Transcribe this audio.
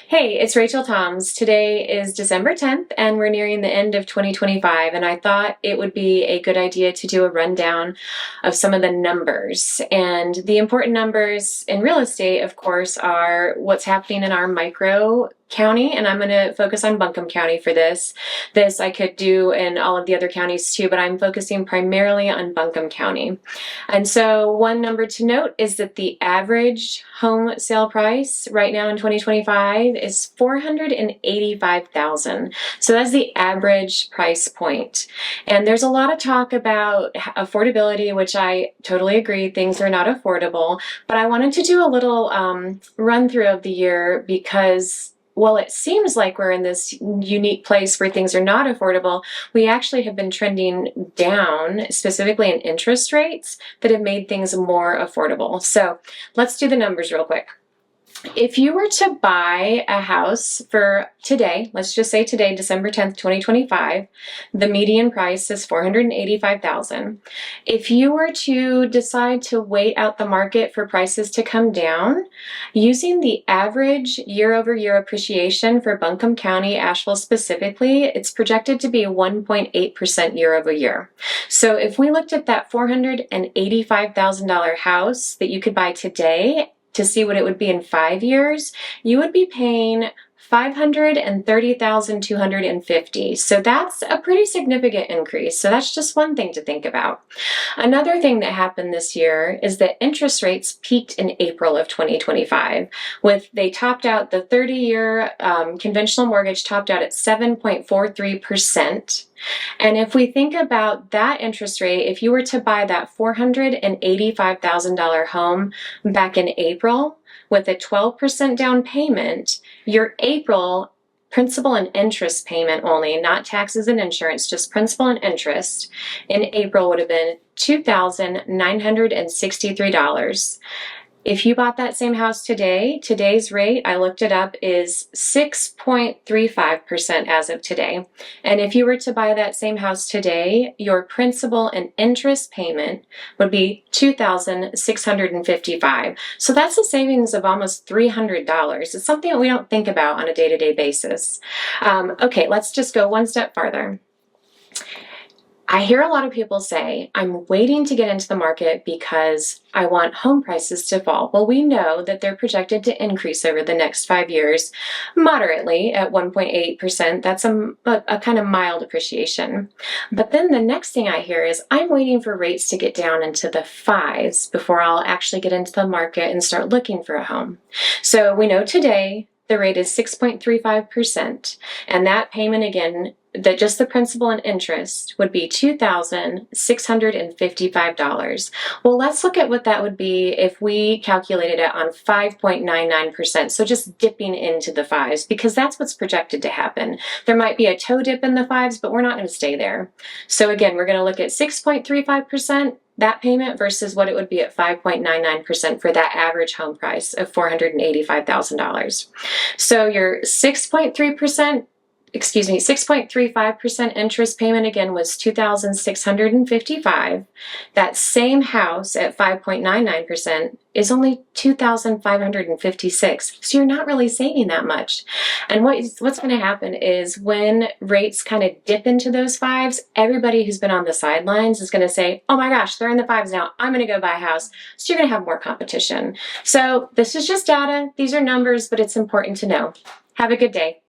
Hey, it's Rachel Toms. Today is December 10th, and we're nearing the end of 2025, and I thought it would be a good idea to do a rundown of some of the numbers. And the important numbers in real estate, of course, are what's happening in our micro county, and I'm going to focus on Buncombe County for this. This I could do in all of the other counties too, but I'm focusing primarily on Buncombe County. And so one number to note is that the average home sale price right now in 2025 is $485,000. So that's the average price point. And there's a lot of talk about affordability, which I totally agree, things are not affordable, but I wanted to do a little run through of the year because while it seems like we're in this unique place where things are not affordable, we actually have been trending down, specifically in interest rates, that have made things more affordable. So let's do the numbers real quick. If you were to buy a house for today, let's just say today, December 10th, 2025, the median price is $485,000. If you were to decide to wait out the market for prices to come down, using the average year-over-year appreciation for Buncombe County, Asheville specifically, it's projected to be 1.8% year-over-year. So if we looked at that $485,000 house that you could buy today, to see what it would be in 5 years, you would be paying $530,250. So that's a pretty significant increase. So that's just one thing to think about. Another thing that happened this year is that interest rates peaked in April of 2025. They topped out the 30-year conventional mortgage topped out at 7.43%. And if we think about that interest rate, if you were to buy that $485,000 home back in April with a 12% down payment, your April principal and interest payment only, not taxes and insurance, just principal and interest, in April would have been $2,963. If you bought that same house today, today's rate, I looked it up, is 6.35% as of today. And if you were to buy that same house today, your principal and interest payment would be $2,655. So that's a savings of almost $300. It's something that we don't think about on a day-to-day basis. Okay, let's just go one step farther. I hear a lot of people say, I'm waiting to get into the market because I want home prices to fall. Well, we know that they're projected to increase over the next 5 years moderately at 1.8%. That's a kind of mild appreciation. But then the next thing I hear is, I'm waiting for rates to get down into the fives before I'll actually get into the market and start looking for a home. So we know today the rate is 6.35%, and that payment again, that just the principal and interest would be $2,655. Well, let's look at what that would be if we calculated it on 5.99%. So just dipping into the fives, because that's what's projected to happen. There might be a toe dip in the fives, but we're not going to stay there. So again, we're going to look at 6.35%. that payment versus what it would be at 5.99% for that average home price of $485,000. So your 6.35% interest payment again was $2,655. That same house at 5.99% is only $2,556. So you're not really saving that much. And what's going to happen is when rates kind of dip into those fives, everybody who's been on the sidelines is going to say, oh my gosh, they're in the fives now, I'm going to go buy a house. So you're going to have more competition. So this is just data. These are numbers, but it's important to know. Have a good day.